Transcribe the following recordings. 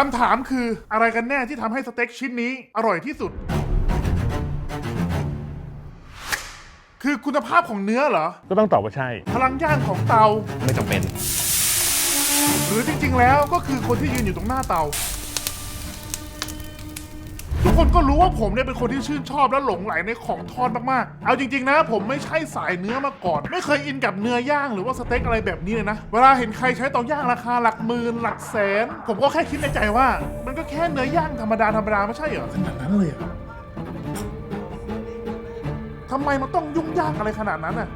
ำถามคืออะไรกันแน่ที่ทำให้สเต็กชิ้นนี้อร่อยที่สุดคือคุณภาพของเนื้อเหรอก็ต้องตอบว่าใช่พลังย่างของเตาไม่จำเป็นหรือจริงๆแล้วก็คือคนที่ยืนอยู่ตรงหน้าเตาทุกคนก็รู้ว่าผมเนี่ยเป็นคนที่ชื่นชอบและหลงไหลในของทอดมากๆเอาจริงๆนะผมไม่ใช่สายเนื้อมาก่อนไม่เคยอินกับเนื้อย่างหรือว่าสเต็กอะไรแบบนี้เลยนะเวลาเห็นใครใช้เตาย่างราคาหลักหมื่นหลักแสนผมก็แค่คิดในใจว่ามันก็แค่เนื้อย่างธรรมดาไม่ใช่เหรอขนาดนั้นเลยอะทำไมมันต้องยุ่งยากอะไรขนาดนั้นน่ะ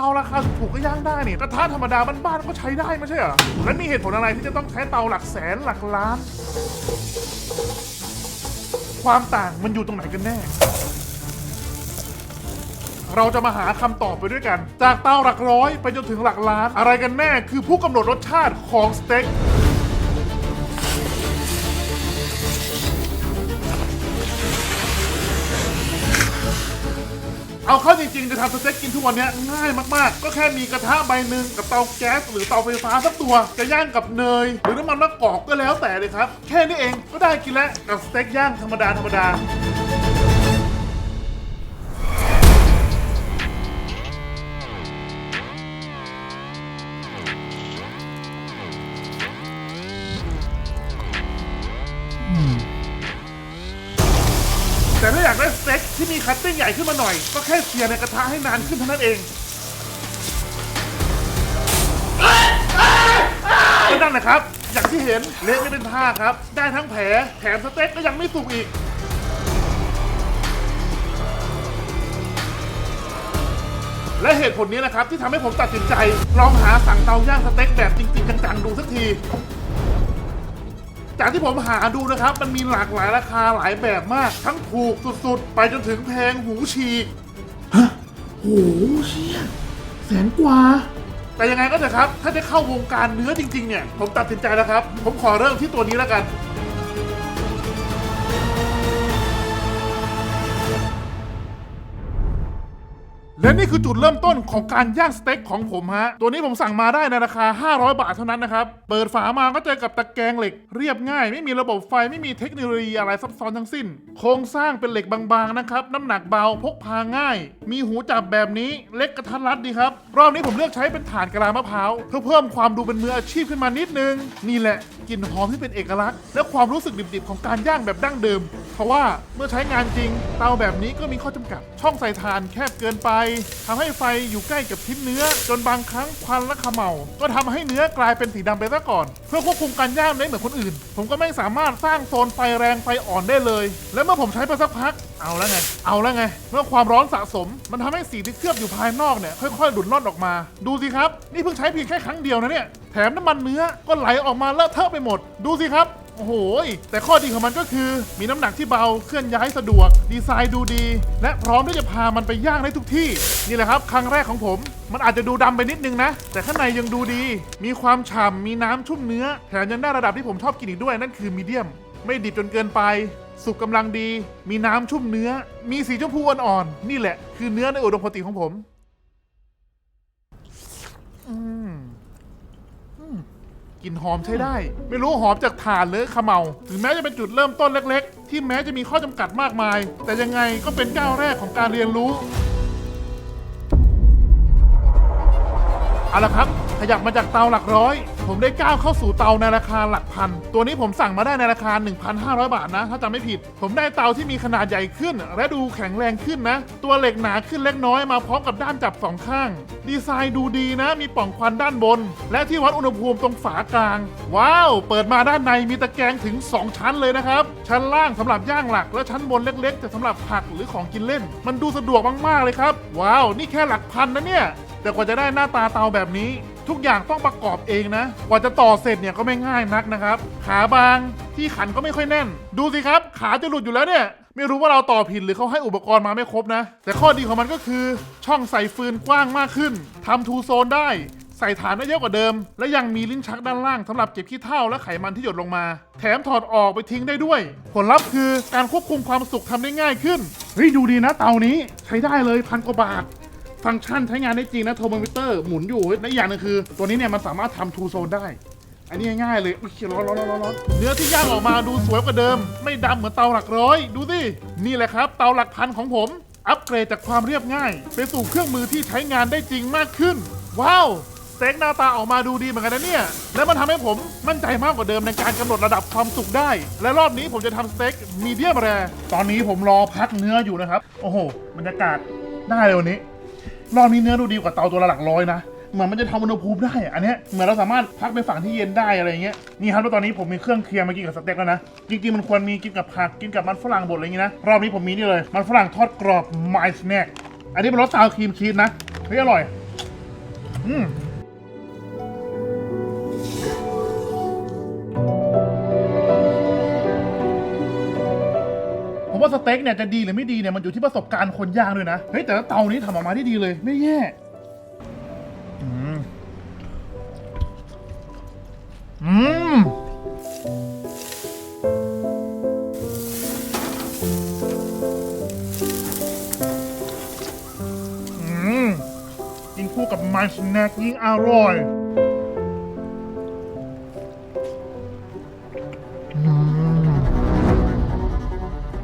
เตาราคาถูกก็ย่างได้เนี่ยกระทะธรรมดาบ้านๆก็ใช้ได้ไม่ใช่เหรอแล้วมีเหตุผลอะไรที่จะต้องใช้เตาหลักแสนหลักล้าน ความต่างมันอยู่ตรงไหนกันแน่เราจะมาหาคำตอบไปด้วยกันจากเตาหลักร้อยไปจนถึงหลักล้านอะไรกันแน่คือผู้กำหนดรสชาติของสเต็กเอาเข้าจริงๆจะทำสเต็กกินทุกวันนี้ง่ายมากๆก็แค่มีกระทะใบหนึ่งกับเตาแก๊สหรือเตาไฟฟ้าสักตัวจะย่างกับเนยหรือน้ำมันมะกอกก็แล้วแต่เลยครับแค่นี้เองก็ได้กินแล้วกับสเต็กย่างธรรมดาแต่ถ้าอยากได้สเต็กที่มีคัตติ้งใหญ่ขึ้นมาหน่อยก็แค่เสียในกระทะให้นานขึ้นเท่านั้นเองก็นั่นแหละครับอย่างที่เห็นเละไม่เป็นท่าครับได้ทั้งแผลแถมสเต็กก็ยังไม่สุกอีกและเหตุผลนี้นะครับที่ทำให้ผมตัดสินใจลองหาสั่งเตาย่างสเต็กแบบจริงๆจังๆดูสักทีจากที่ผมหาดูนะครับมันมีหลากหลายราคาหลายแบบมากทั้งถูกสุดๆไปจนถึงแพงหูฉีกฮะโหเชี่ยแสนกว่าแต่ยังไงก็เถอะครับถ้าจะเข้าวงการเนื้อจริงๆเนี่ยผมตัดสินใจแล้วครับผมขอเริ่มที่ตัวนี้แล้วกันและนี่คือจุดเริ่มต้นของการย่างสเต็กของผมฮะตัวนี้ผมสั่งมาได้ในราคา500 บาทเท่านั้นนะครับเปิดฝามาก็เจอกับตะแกรงเหล็กเรียบง่ายไม่มีระบบไฟไม่มีเทคโนโลยีอะไรซับซ้อนทั้งสิ้นโครงสร้างเป็นเหล็กบางๆนะครับน้ำหนักเบาพกพาง่ายมีหูจับแบบนี้เล็กกระทัดรัดดีครับรอบนี้ผมเลือกใช้เป็นถ่านกะลามะพร้าวเพื่อเพิ่มความดูเป็นมืออาชีพขึ้นมานิดนึงนี่แหละกลิ่นหอมที่เป็นเอกลักษณ์และความรู้สึกดิบๆของการย่างแบบดั้งเดิมเพราะว่าเมื่อใช้งานจริงเตาแบบนี้ก็มีข้อจำกัดช่องใส่ถ่านแคบเกินไปทำให้ไฟอยู่ใกล้กับชิ้นเนื้อจนบางครั้งควันและเขม่าก็ทำให้เนื้อกลายเป็นสีดำไปซะก่อนเพื่อควบคุมการย่างได้เหมือนคนอื่นผมก็ไม่สามารถสร้างโซนไฟแรงไฟอ่อนได้เลยและเมื่อผมใช้ไปสักพักเอาแล้วไงเมื่อความร้อนสะสมมันทำให้สีที่เคลือบอยู่ภายนอกเนี่ยค่อยๆหลุดล่อนออกมาดูสิครับนี่เพิ่งใช้เพียงแค่ครั้งเดียวนะเนี่ยแถมน้ำมันเนื้อก็ไหลออกมาเลอะเทอะไปหมดดูสิครับโอ้โหแต่ข้อดีของมันก็คือมีน้ำหนักที่เบาเคลื่อนย้ายสะดวกดีไซน์ดูดีและพร้อมที่จะพามันไปย่างได้ทุกที่นี่แหละครับครั้งแรกของผมมันอาจจะดูดำไปนิดนึงนะแต่ข้างในยังดูดีมีความฉ่ำมีน้ำชุ่มเนื้อแถมยังได้ระดับที่ผมชอบกินอีกด้วยนั่นคือมีเดียมไม่ดิบจนเกินไปสุกกำลังดีมีน้ำชุ่มเนื้อมีสีชมพูอ่อนๆนี่แหละคือเนื้อในอุดมคติของผมกลิ่นหอมใช้ได้ไม่รู้หอมจากถ่านหรือเขม่าถึงแม้จะเป็นจุดเริ่มต้นเล็กๆที่แม้จะมีข้อจำกัดมากมายแต่ยังไงก็เป็นก้าวแรกของการเรียนรู้เอาละครับขยับมาจากเตาหลักร้อยผมได้ก้าวเข้าสู่เตาในราคาหลักพันตัวนี้ผมสั่งมาได้ในราคา 1,500 บาทนะถ้าจำไม่ผิดผมได้เตาที่มีขนาดใหญ่ขึ้นและดูแข็งแรงขึ้นนะตัวเหล็กหนาขึ้นเล็กน้อยมาพร้อมกับด้ามจับ2ข้างดีไซน์ดูดีนะมีปล่องควันด้านบนและที่วัดอุณหภูมิตรงฝากลางว้าวเปิดมาด้านในมีตะแกรงถึง2ชั้นเลยนะครับชั้นล่างสำหรับย่างหลักและชั้นบนเล็กๆจะสำหรับผักหรือของกินเล่นมันดูสะดวกมากๆเลยครับว้าวนี่แค่หลักพันนะเนี่ยแต่กว่าจะได้หน้าตาเตาแบบนี้ทุกอย่างต้องประกอบเองนะกว่าจะต่อเสร็จเนี่ยก็ไม่ง่ายนักนะครับขาบางที่ขันก็ไม่ค่อยแน่นดูสิครับขาจะหลุดอยู่แล้วเนี่ยไม่รู้ว่าเราต่อผิดหรือเขาให้อุปกรณ์มาไม่ครบนะแต่ข้อดีของมันก็คือช่องใส่ฟืนกว้างมากขึ้นทำทูโซนได้ใส่ฐานได้เยอะกว่าเดิมและยังมีลิ้นชักด้านล่างสำหรับเก็บขี้เถ้าและไขมันที่หยดลงมาแถมถอดออกไปทิ้งได้ด้วยผลลัพธ์คือการควบคุมความสุกทำได้ง่ายขึ้นเฮ้ยดูดีนะเตานี้ใช้ได้เลย1,000 กว่าบาท ฟังก์ชันใช้งานได้จริงนะโทรโมมิเตอร์หมุนอยู่และอีกอย่างนึงคือตัวนี้เนี่ยมันสามารถทำทูโซนได้อันนี้ง่ายๆเลยอุ้ยร้อนเนื้อที่ย่างออกมาดูสวยกว่าเดิมไม่ดำเหมือนเตาหลักร้อยดูสินี่แหละครับเตาหลักพันของผมอัปเกรดจากความเรียบง่ายไปสู่เครื่องมือที่ใช้งานได้จริงมากขึ้นว้าวสเต็กหน้าตาออกมาดูดีเหมือนกันนะเนี่ยและมันทำให้ผมมั่นใจมากกว่าเดิมในการกำหนดระดับความสุกได้และรอบนี้ผมจะทำสเต็กมีเดียมแรร์ตอนนี้ผมรอพักเนื้ออยู่นะครับโอ้โหบรรยากาศได้เลยวันนี้รอบนี้เนื้อดูดีกว่าเตาตัวละหลักร้อยนะเหมือนมันจะทำอุณหภูมิได้อันนี้เหมือนเราสามารถพักไปฝั่งที่เย็นได้อะไรเงี้ยนี่ครับแล้วตอนนี้ผมมีเครื่องเคียงมากินกับสเต็กแล้วนะจริงๆมันควรมีกินกับผักกินกับมันฝรั่งบดอะไรอย่างงี้นะรอบนี้ผมมีนี่เลยมันฝรั่งทอดกรอบ My Snack อันนี้เป็นรสซาวครีมชีสนะเฮ้ยอร่อยผมว่าสเต็กเนี่ยจะดีหรือไม่ดีเนี่ยมันอยู่ที่ประสบการณ์คนย่างด้วยนะเฮ้ยแต่เตานี้ทำออกมาได้ดีเลยไม่แย่กินคู่กับ My Snack ยิ่งอร่อย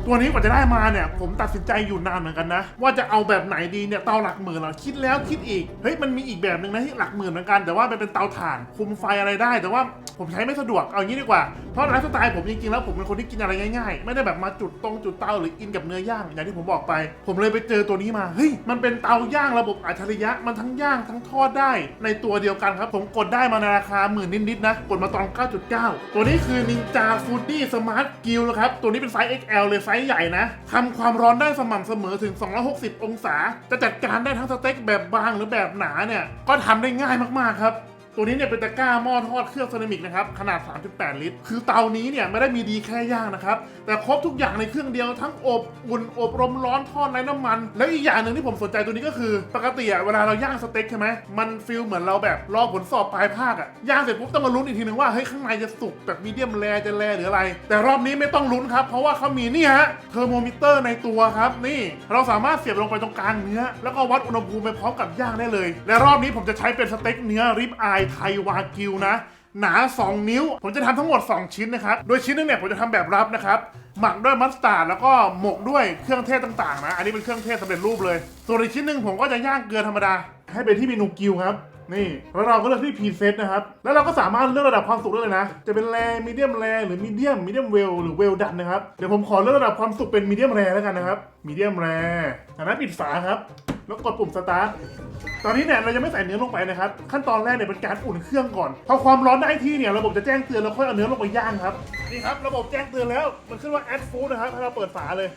ตัวนี้กว่าจะได้มาเนี่ยผมตัดสินใจอยู่นานเหมือนกันนะว่าจะเอาแบบไหนดีเนี่ยเตาหลักหมื่นเหรอคิดแล้วคิดอีกเฮ้ยมันมีอีกแบบหนึ่งนะที่หลักหมื่นเหมือนกันแต่ว่าเป็นเตาถ่านคุมไฟอะไรได้แต่ว่าผมใช้ไม่สะดวกเอางี้ดีกว่าเพราะไลฟ์สไตล์ผมจริงๆแล้วผมเป็นคนที่กินอะไรง่ายๆไม่ได้แบบมาจุดเตาหรือกินกับเนื้อย่างอย่างที่ผมบอกไปผมเลยไปเจอตัวนี้มาเฮ้ยมันเป็นเตาย่างระบบอัจฉริยะมันทั้งย่างทั้งทอดได้ในตัวเดียวกันครับผมกดได้มาในราคา10,000นิดๆนะกดมาตอน 9.9 ตัวนี้คือ Ninja Foodie Smart Grill นะครับตัวนี้เป็นไซส์ XL เลยไซส์ใหญ่นะทำความร้อนได้สม่ำเสมอถึง260องศาจะจัดการได้ทั้งสเต็กแบบบางหรือแบบหนาเนี่ยก็ทำได้ง่ายมากๆครับตัวนี้เนี่ยเป็นตะกร้าหม้อทอดเครื่องเซรามิกนะครับขนาด 3.8 ลิตรคือเตานี้เนี่ยไม่ได้มีดีแค่ย่างนะครับแต่ครบทุกอย่างในเครื่องเดียวทั้งอบอุ่นอบลมร้อนทอดไร้น้ำมันแล้วอีกอย่างหนึ่งที่ผมสนใจตัวนี้ก็คือปกติเวลาเราย่างสเต็กใช่ไหมมันฟีลเหมือนเราแบบรอผลสอบปลายภาคย่างเสร็จปุ๊บต้องมาลุ้นอีกทีนึงว่าเฮ้ยข้างในจะสุกแบบมีเดียมแรจะแรหรืออะไรแต่รอบนี้ไม่ต้องลุ้นครับเพราะว่าเขามีนี่ฮะเทอร์โมมิเตอร์ในตัวครับนี่เราสามารถเสียบลงไปตรงกลางเนื้อแล้วก็วัดอุณหภูมิไปพร้อมกับย่างได้เลยและรอบนี้ผมจะใช้เป็นสเต็กเนื้อริบอายไทยวากิวนะหนา 2 นิ้วผมจะทำทั้งหมด2ชิ้นนะครับโดยชิ้นนึงเนี่ยผมจะทำแบบรับนะครับหมักด้วยมัสตาร์ดแล้วก็หมกด้วยเครื่องเทศต่างๆนะอันนี้เป็นเครื่องเทศสำเร็จรูปเลยส่วนอีกชิ้นหนึ่งผมก็จะย่างเกลือธรรมดาให้เป็นที่เมนูกิวครับนี่แล้วเราก็เลือกที่พรีเซตนะครับแล้วเราก็สามารถเลือกระดับความสุกได้เลยนะจะเป็นแรมีเดียมแรหรือมีเดียมเวลหรือเวลดันนะครับเดี๋ยวผมขอเลือกระดับความสุกเป็นมีเดียมแรแล้วกันนะครับมีเดียมแรจากนั้นปิดฝาครับแล้วกดปุ่มสตาร์ทตอนนี้เนี่ยเรายังไม่ใส่เนื้อลงไปนะครับขั้นตอนแรกเนี่ยเป็นการอุ่นเครื่องก่อนพอความร้อนได้ที่เนี่ยระบบจะแจ้งเตือนแล้วค่อยเอาเนื้อลงไปย่างครับนี่ครับระบบแจ้งเตือนแล้วมันขึ้นว่า add food นะครับให้เราเปิดฝาเลย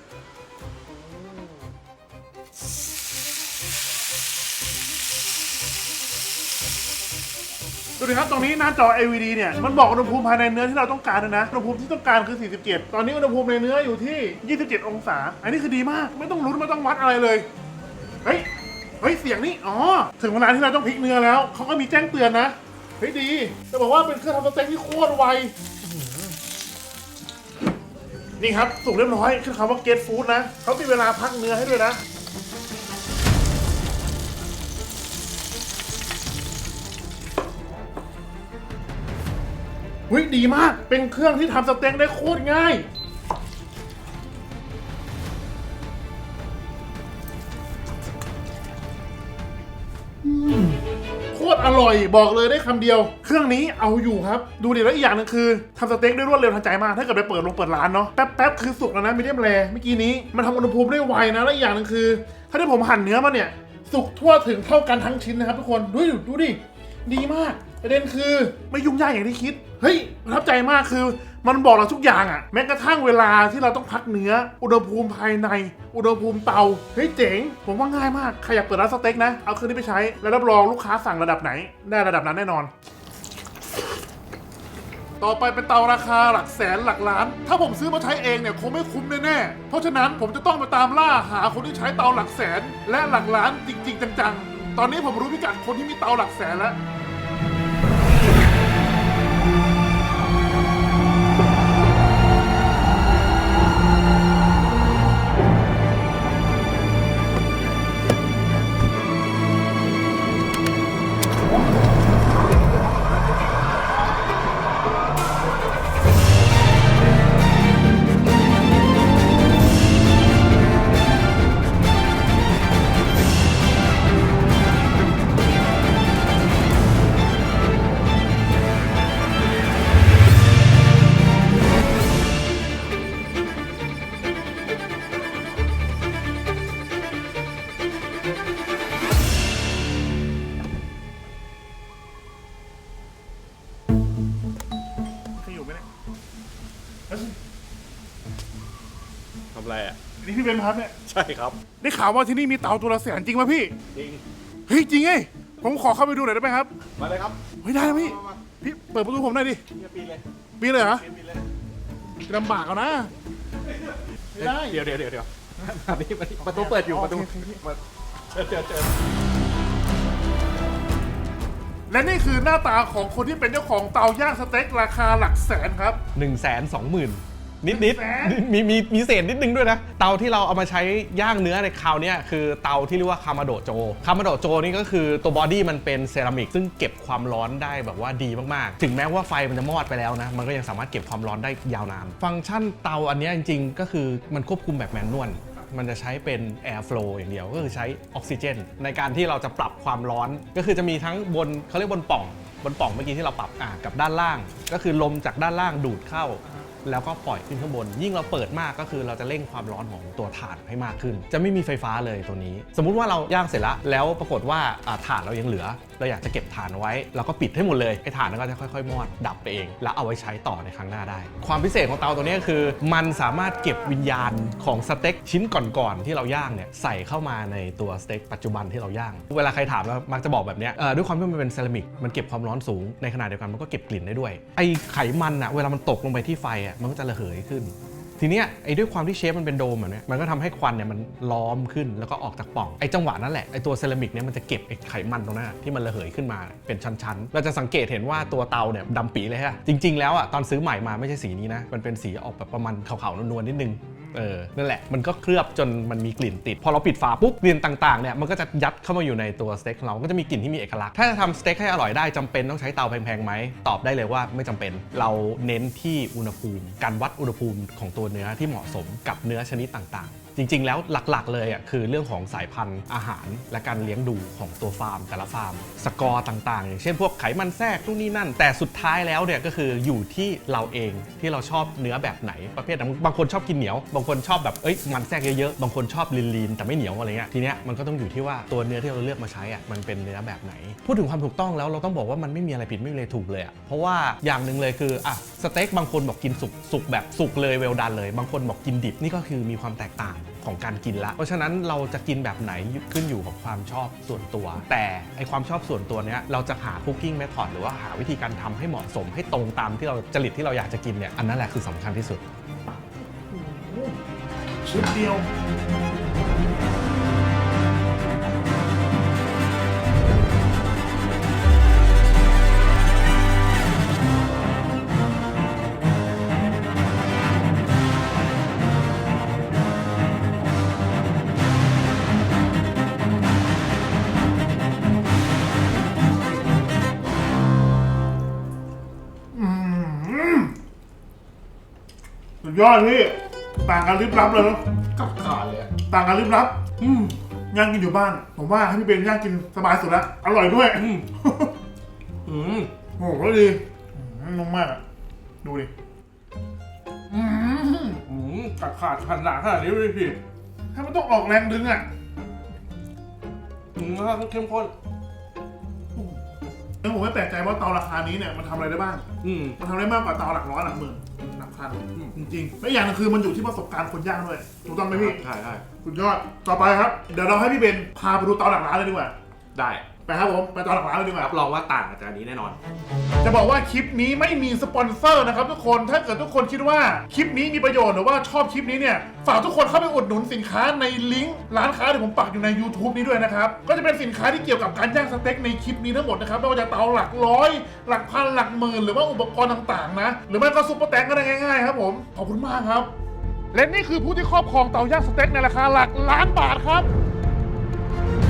ดูดิครับตรงนี้หน้าจอ LED เนี่ยมันบอกอุณหภูมิภายในเนื้อที่เราต้องการนะอุณหภูมิที่ต้องการคือ 47 ตอนนี้อุณหภูมิในเนื้ออยู่ที่ 27 องศาอันนี้คือดีมากไม่ต้องลุ้นไม่ต้องวัดอะไรเลยเฮ้ยเสียงนี้อ๋อถึงเวลาที่เราต้องพลิกเนื้อแล้วเขาก็มีแจ้งเตือนนะเฮ้ยดีจะบอกว่าเป็นเครื่องทำสเต็กที่โคตรไวนี่ครับสุกเรียบร้อยขึ้นคำว่า Get Food นะเขามีเวลาพักเนื้อให้ด้วยนะเฮ้ยดีมากเป็นเครื่องที่ทำสเต็กได้โคตรง่ายโคตรอร่อยบอกเลยได้คำเดียวเครื่องนี้เอาอยู่ครับดูดิแล้วอีกอย่างนึงคือทำสเต็กได้รวดเร็วทันใจมากถ้าเกิดไปเปิดร้านเนาะแป๊บคือสุกแล้วนะมีเดียมแรเมื่อกี้นี้มันทำอุณหภูมิได้ไวนะแล้วอีกอย่างนึงคือถ้าที่ผมหั่นเนื้อมาเนี่ยสุกทั่วถึงเท่ากันทั้งชิ้นนะครับทุกคนดูดิดีมากประเด็นคือไม่ยุ่งยากอย่างที่คิดเฮ้ยประทับใจมากคือมันบอกเราทุกอย่างแม้กระทั่งเวลาที่เราต้องพักเนื้ออุณหภูมิภายในอุณหภูมิเตาเฮ้ยเจ๋งผมว่าง่ายมากใครอยากเปิดร้านสเต็กนะเอาเครื่องนี้ไปใช้แล้วรับรองลูกค้าสั่งระดับไหนได้ระดับนั้นแน่นอนต่อไปเป็นเตาราคาหลักแสนหลักล้านถ้าผมซื้อมาใช้เองเนี่ยคงไม่คุ้มแน่ๆเพราะฉะนั้นผมจะต้องไปตามล่าหาคนที่ใช้เตาหลักแสนและหลักล้านจริงๆจังๆตอนนี้ผมรู้พิกัดคนที่มีเตาหลักแสนแล้ว อะไรอ่ะนี่พี่เบนครับเนี่ยใช่ครับได้ข่าวว่าที่นี่มีเตาตัวละแสนจริงป่ะพี่จริงเฮ้ยจริงไงผมขอเข้าไปดูหน่อยได้ไหมครับมาเลยครับเฮ้ยได้นะพี่เปิดประตูผมหน่อยดิปีเลยปีเลยเหรอปีเลยลำบากเอานะไม่ได้เดี๋ยวมาดิประตูเปิดอยู่ประตูเจอและนี่คือหน้าตาของคนที่เป็นเจ้าของเตาย่างสเต็กราคาหลักแสนครับ120,000นิดมีเศษนิดนึงด้วยนะเตาที่เราเอามาใช้ย่างเนื้อในคราวนี้คือเตาที่เรียกว่าคามาโดโจนี่ก็คือตัวบอดี้มันเป็นเซรามิกซึ่งเก็บความร้อนได้แบบว่าดีมากๆถึงแม้ว่าไฟมันจะมอดไปแล้วนะมันก็ยังสามารถเก็บความร้อนได้ยาวนานฟังก์ชันเตาอันนี้จริงๆก็คือมันควบคุมแบบแมนนวลมันจะใช้เป็น air flow อย่างเดียวก็คือใช้ออกซิเจนในการที่เราจะปรับความร้อนก็คือจะมีทั้งบนเขาเรียกบนป่องเมื่อกี้ที่เราปรับกับด้านล่างก็คือลมจากด้านล่างดูดเข้าแล้วก็ปล่อยขึ้นข้างบนยิ่งเราเปิดมากก็คือเราจะเร่งความร้อนของตัวถ่านให้มากขึ้นจะไม่มีไฟฟ้าเลยตัวนี้สมมุติว่าเราย่างเสร็จแล้วปรากฏว่าถ่านเรายังเหลือเราอยากจะเก็บถ่านไว้เราก็ปิดให้หมดเลยไอ้ถ่านนั้นก็จะค่อยๆมอดดับไปเองแล้วเอาไว้ใช้ต่อในครั้งหน้าได้ความพิเศษของเตาตัวนี้คือมันสามารถเก็บวิญญาณของสเต็กชิ้นก่อนๆที่เราย่างเนี่ยใส่เข้ามาในตัวสเต็กปัจจุบันที่เราย่างเวลาใครถามแล้วมักจะบอกแบบนี้ด้วยความที่มันเป็นเซรามิกมันเก็บความร้อนสูงในขณะเดียวกันมันก็เก็บกลิ่นได้ด้วยไอ้ไขมันอะเวลามันตกลงไปที่ไฟอะมันก็จะระเหยขึ้นทีเนี้ยไอ้ด้วยความที่เชฟมันเป็นโดมแบบนี้มันก็ทำให้ควันเนี่ยมันล้อมขึ้นแล้วก็ออกจากปล่องไอ้จังหวะนั่นแหละไอ้ตัวเซรามิกเนี่ยมันจะเก็บไอ้ไขมันตรงนั้นที่มันระเหยขึ้นมาเป็นชั้นๆเราจะสังเกตเห็นว่าตัวเตาเนี่ยดำปีเลยฮะจริงๆแล้วอ่ะตอนซื้อใหม่มาไม่ใช่สีนี้นะมันเป็นสีออกแบบประมาณขาวๆนวลๆนิดนึงนั่นแหละมันก็เคลือบจนมันมีกลิ่นติดพอเราปิดฝาปุ๊บกลิ่นต่างๆเนี่ยมันก็จะยัดเข้ามาอยู่ในตัวสเต็กของเราก็จะมีกลิ่นที่มีเอกลักษณ์ถ้าจะทำสเต็กให้อร่อยได้จำเป็นต้องใช้เตาแพงๆไหมตอบได้เลยว่าไม่จำเป็นเราเน้นที่อุณหภูมิการวัดอุณหภูมิของตัวเนื้อที่เหมาะสมกับเนื้อชนิดต่างๆจริงๆแล้วหลักๆเลยอ่ะคือเรื่องของสายพันธุ์อาหารและการเลี้ยงดูของตัวฟาร์มแต่ละฟาร์มสกอร์ต่างๆอย่างเช่นพวกไขมันแทรกนู่นนี่นั่นแต่สุดท้ายแล้วเนี่ยก็คืออยู่ที่เราเองที่เราชอบเนื้อแบบไหนประเภทบางคนชอบกินเหนียวบางคนชอบแบบมันแทรกเยอะๆบางคนชอบลีนๆแต่ไม่เหนียวอะไรเงี้ยทีเนี้ยมันก็ต้องอยู่ที่ว่าตัวเนื้อที่เราเลือกมาใช้อ่ะมันเป็นเนื้อแบบไหนพูดถึงความถูกต้องแล้วเราต้องบอกว่ามันไม่มีอะไรผิดไม่มีอะไรถูกเลยอ่ะเพราะว่าอย่างหนึ่งเลยคือสเต็กบางคนบอกกินสุกแบบสุกเลยเวลดันเลยบางคนบอกกินดิบนี่ก็คือมีความแตกต่างของการกินละเพราะฉะนั้นเราจะกินแบบไหนขึ้นอยู่กับความชอบส่วนตัวแต่ไอความชอบส่วนตัวเนี้ยเราจะหาคุกกิ้งเมธอดหรือว่าหาวิธีการทำให้เหมาะสมให้ตรงตามที่เราจริตที่เราอยากจะกินเนี่ยอันนั้นแหละคือสำคัญที่สุดชุดเดียวสุดยอดพี่ต่างกันลิบลับเลยเนาะกับขาเลยต่างกันลิบลับย่างกินอยู่บ้านผมว่าให้พี่เบนย่างกินสบายสุดแล้วอร่อยด้วยโอ้โหดีนุ่มมากอ่ะดูดิกับขาดขนาดนี้เลยพี่ถ้ามันต้องออกแรงดึงอ่ะเข้มข้นแล้วผมไม่แปลกใจว่าเตาราคานี้เนี่ยมันทำอะไรได้บ้างมันทำได้มากกว่าเตาหลักร้อยหลักหมื่นหลักพันจริงๆและอย่างนึงคือมันอยู่ที่ประสบการณ์คนย่างด้วยถูกต้องไหมพี่ใช่สุดยอดต่อไปครับเดี๋ยวเราให้พี่เบนพาไปดูเตาหลักร้านเลยดีกว่าได้ไปครับผมไปเตาหลักร้านเลยดีกว่ารับรองว่าต่างจากนี้แน่นอนจะบอกว่าคลิปนี้ไม่มีสปอนเซอร์นะครับทุกคนถ้าเกิดทุกคนคิดว่าคลิปนี้มีประโยชน์หรือว่าชอบคลิปนี้เนี่ยฝากทุกคนเข้าไปอุดหนุนสินค้าในลิงก์ร้านค้าที่ผมปักอยู่ใน YouTube นี้ด้วยนะครับก็จะเป็นสินค้าที่เกี่ยวกับการย่างสเต็กในคลิปนี้ทั้งหมดนะครับไม่ว่าจะเตาหลักร้อยหลักพันหลักหมื่นหรือว่าอุปกรณ์ต่างๆนะหรือไม่ก็ซุปเปอร์แตงก็ได้ง่ายๆครับผมขอบคุณมากครับและนี่คือผู้ที่ครอบครองเตาย่างสเต็กในราคาหลักล้านบาทครับ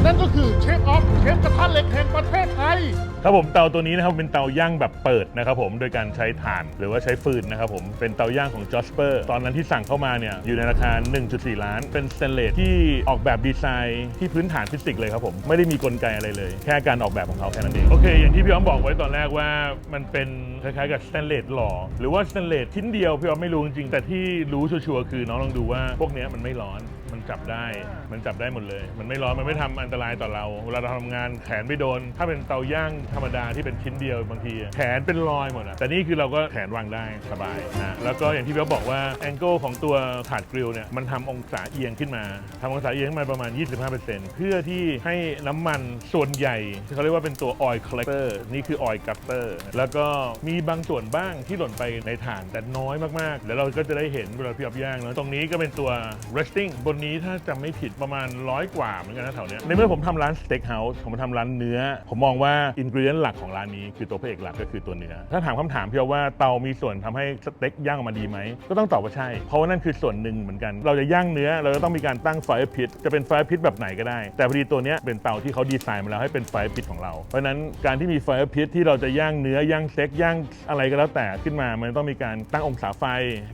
นั่นก็คือเชฟออฟเชฟกระทะเหล็กแห่งประเทศไทยครับผมเตาตัวนี้นะครับเป็นเตาย่างแบบเปิดนะครับผมโดยการใช้ถ่านหรือว่าใช้ฟืนนะครับผมเป็นเตาย่างของ Josper ตอนนั้นที่สั่งเข้ามาเนี่ยอยู่ในราคา 1.4 ล้านเป็นสเตนเลสที่ออกแบบดีไซน์ที่พื้นฐานฟิสิกส์เลยครับผมไม่ได้มีกลไกอะไรเลยแค่การออกแบบของเขาแค่นั้นเองโอเคอย่างที่พี่อ้อมบอกไว้ตอนแรกว่ามันเป็นคล้ายๆกับสเตนเลสหล่อหรือว่าสเตนเลสชิ้นเดียวพี่อ้อมไม่รู้จริงๆแต่ที่รู้ชัวร์ๆคือน้องลองดูว่าพวกนี้มันไม่ร้อนมัน จับได้หมดเลย มันไม่ร้อนมันไม่ทำอันตรายต่อเราเวลาเราทำงานแขนไม่โดน ถ้าเป็นเตาย่างธรรมดาที่เป็นชิ้นเดียวบางทีแขนเป็นรอยหมดอะแต่นี่คือเราก็แขนวางได้สบายนะแล้วก็อย่างที่พี่บอกว่าแองเกิลของตัวถาดกริลเนี่ยมันทำองศาเอียงขึ้นมาทำองศาเอียงขึ้นมาประมาณ 25%เพื่อที่ให้น้ำมันส่วนใหญ่ที่เขาเรียกว่าเป็นตัว oil collector นี่คือ oil gutter แล้วก็มีบางส่วนบ้างที่หล่นไปในถ่านแต่น้อยมากๆเดี๋ยวเราก็จะได้เห็นเวลาพี่อ๊อฟย่างแล้วตรงนี้ก็เป็นตัว resting บนนี้ถ้าจำไม่ผิดประมาณ100 กว่าเหมือนกันนะแถวเนี้ยในเมื่อผมทำร้านสเต็กเฮาส์ผมทำร้านเนื้อผมมองว่าอินกรีเดียนหลักของร้านนี้คือตัวพระเอกหลักก็คือตัวเนื้อถ้าถามคำถามพี่อ๊อฟว่าเตามีส่วนทำให้สเต็กย่างออกมาดีไหมก็ต้องตอบว่าใช่เพราะว่านั่นคือส่วนหนึ่งเหมือนกันเราจะย่างเนื้อเราจะต้องมีการตั้งไฟพิทจะเป็นไฟพิทแบบไหนก็ได้แต่พอดีตัวเนี้ยเป็นเตาที่เขาดีไซน์มาแล้วให้เป็นไฟพิทของเราเพราะฉะนั้นการที่มีไฟพิทที่เราจะย่างเนื้อย่างสเต็กย่างอะไรก็แล้วแต่ขึ้นมามันต้องมีการตั้งองศาไฟ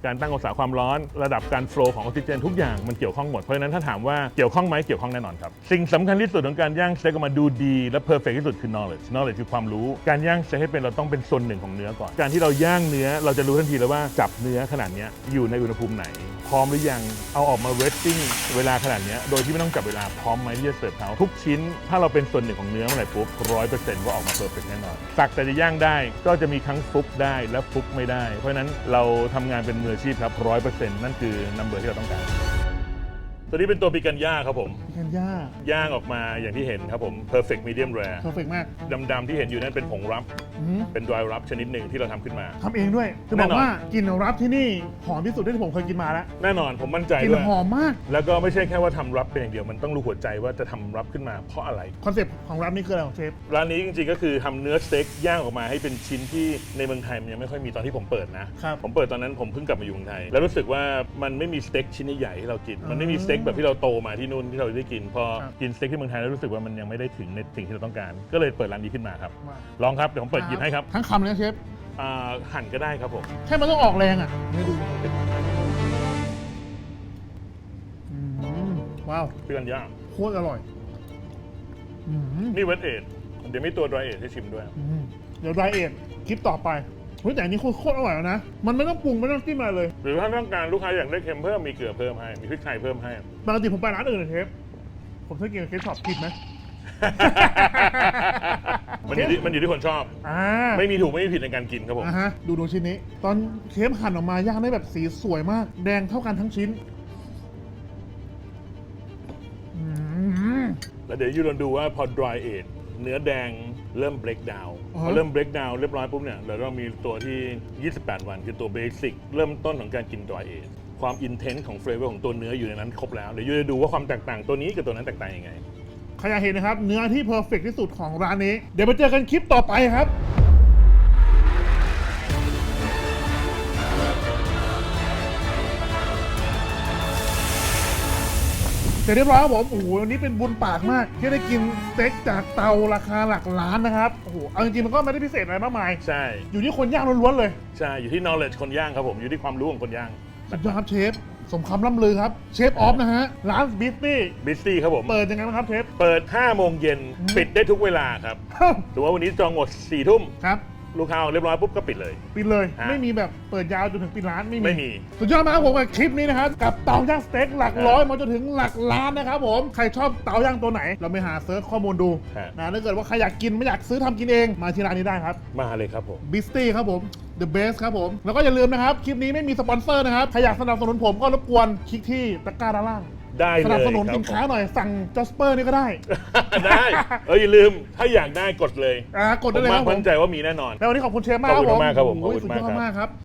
การตั้งองศาความร้อนระดับการโฟลว์ของออกซิเจนทุกอย่างมันเกี่ยวข้องหมดเพราะฉะนั้นถ้าถามว่าเกี่ยวข้องไหมเกี่ยวข้องแน่นอนครับสิ่งสำคัญที่สุดของการย่างสเต็กออกมาดูดีและเพอร์เฟคที่สุดคือ knowledge คือความรู้การย่างสเต็กให้เป็นเราต้องเป็นส่วนหนึ่งของเนื้อก่อนการที่เราย่างเนื้อเราจะรู้ทันทีแล้วว่าจับเนื้อขนาดนี้อยู่ในอุณหภูมิไหนพร้อมหรือยังเอาออกมา resting เวลาขนาดนี้โดยที่ไม่ต้องจับเวลาพร้อมไหมที่จะเสิร์ฟเขาทุกชิ้นถ้าเราเป็นส่วนหนึ่งของเนื้อเมื่อไหร่ปุ๊บ100%ว่าออกมาเพอร์เฟคแน่นอนสักแต่จะย่างได้ก็จะมีทั้งฟุกได้และฟุกไม่ได้เพราะฉะนั้นเราทำงานเป็นมืออาชีพครับ100%นั่นคือนัมเบอร์ที่เราต้องการตัวนี้เป็นตัวปิกันย่าครับผม ปิกันย่า ย่างออกมาอย่างที่เห็นครับผม perfect medium rare เพอร์เฟกมาก ดำๆที่เห็นอยู่นั่นเป็นผงรับ เป็น dry rub ชนิดหนึ่งที่เราทำขึ้นมา ทำเองด้วยจะบอกว่ากลิ่นรับที่นี่หอมที่สุดที่ผมเคยกินมาแล้ว แน่นอนผมมั่นใจ กลิ่ ด้วย นหอมมาก แล้วก็ไม่ใช่แค่ว่าทำรับเป็นอย่างเดียวมันต้องรู้หัวใจว่าจะทำรับขึ้นมาเพราะอะไร คอนเซ็ปต์ของรับนี่คืออะไรของเชฟ ร้านนี้จริงๆก็คือทำเนื้อสเต็กย่างออกมาให้เป็นชิ้นที่ในเมืองไทยมันยังไม่ค่อยมีตอนที่ผมเปิดนะครับ ผมเปิดตอนนั้นผมเพิ่งกลับมาอยู่เมืองไทยแล้วรู้สึกว่ามันไม่มีสเต็กชิ้นใหญ่ๆที่เรากินมันไม่มีสเต็กแบบที่เราโตมาที่นู่นที่เราได้กินพอกินสเต็กที่เมืองไทยแล้วรู้สึกว่ามันยังไม่ได้ถึงในสิ่งที่เราต้องการก็เลยเปิดร้านนี้ขึ้นมาครับลองครับเดี๋ยวผมเปิดหยิบให้ครับ ทั้งคำเลยนะเชฟ หั่นก็ได้ครับผม แค่มันต้องออกแรงอ่ะไม่ดูว้าว เพื่อนย่าง โคตรอร่อย นี่เวทเอทเดี๋ยวมีตัว dry age ให้ชิมด้วย เดี๋ยวรายเอ็ดคลิปต่อไปเฮ้ยแต่อันนี้โคตรอร่อยแล้วนะมันไม่ต้องปรุงไม่ต้องจิ้มอะไรเลย หรือถ้าต้องการลูกค้าอยากได้เค็มเพิ่มมีเกลือเพิ่มให้มีพริกไทยเพิ่มให้ ปกติผมไปร้านอื่นนะเชฟผมชอบกินกับเคช็อปผิดไหม มันอยู่ที่คนชอบ ไม่มีถูกไม่มีผิดในการกินครับผม ฮะดูชิ้นนี้ ตอนเชฟหั่นออกมาย่างได้แบบสีสวยมาก แดงเท่ากันทั้งชิ้น แล้วเดี๋ยวยูลองดูว่าพอ dry age เนื้อแดงเริ่ม break down พอเริ่ม break down เรียบร้อยปุ๊บเนี่ยเราต้องมีตัวที่ 28 วันคือตัว basic เริ่มต้นของการกิน dry age ความ intense ของ flavor ของตัวเนื้ออยู่ในนั้นครบแล้วเดี๋ยวยูจะดูว่าความแตกต่างตัวนี้กับตัวนั้นแตกต่างยังไง ใครอยากเห็นนะครับ เนื้อที่เพอร์เฟกที่สุดของร้านนี้ เดี๋ยวมาเจอกันคลิปต่อไปครับ เสร็จเรียบร้อยครับผม โอ้โหวันนี้เป็นบุญปากมาก ที่ได้กินสเต็กจากเตาราคาหลักล้านนะครับ โอ้โห เอาจริงๆมันก็ไม่ได้พิเศษอะไรมากมาย ใช่ อยู่ที่คนย่างล้วนๆเลย ใช่อยู่ที่ knowledge คนย่างครับผมอยู่ที่ความรู้ของคนย่าง สุดยอดครับเชฟ สมคำล่ำลือครับ เชฟออฟนะฮะ ร้านบิสตี้ บิสตี้ครับผม เปิดยังไงบ้างครับเชฟ เปิด 5 โมงเย็นปิดได้ทุกเวลาครับถือว่าวันนี้จองหมด 4 ทุ่ม ครับ ลูกค้าออกเรียบร้อยปุ๊บก็ปิดเลย ปิดเลย ฮะ ไม่มีแบบเปิดยาวจนถึงปิดร้านไม่มี ไม่มี สุดยอดมากครับผมกับคลิปนี้นะครับกับเตาย่างสเต็กหลักร้อยมาจนถึงหลักล้านนะครับผมใครชอบเตาย่างตัวไหน เราไปหาเซิร์ชข้อมูลดู ฮะ นะถ้าเกิดว่าใครอยากกินไม่อยากซื้อทำกินเองมาที่ร้านนี้ได้ครับ มาเลยครับผม บิสตี้ครับผม The Best ครับผมแล้วก็อย่าลืมนะครับคลิปนี้ไม่มีสปอนเซอร์นะครับใครอยากสนับสนุนผมก็รบกวนคลิกที่ตะกร้าด้านล่าง ได้เลย สนับสนุน ครับ สินค้าหน่อยสั่งจัสเปอร์นี่ก็ได้ ได้อย่าลืมถ้าอยากได้กดเลย กดได้เลย ผม ครับผม มั่นใจว่ามีแน่นอน แล้ววันนี้ขอบคุณเชฟมากครับผม ขอบคุณมากครับผม โอ้ย ขอบคุณ สุดยอด มากครับ มากครับ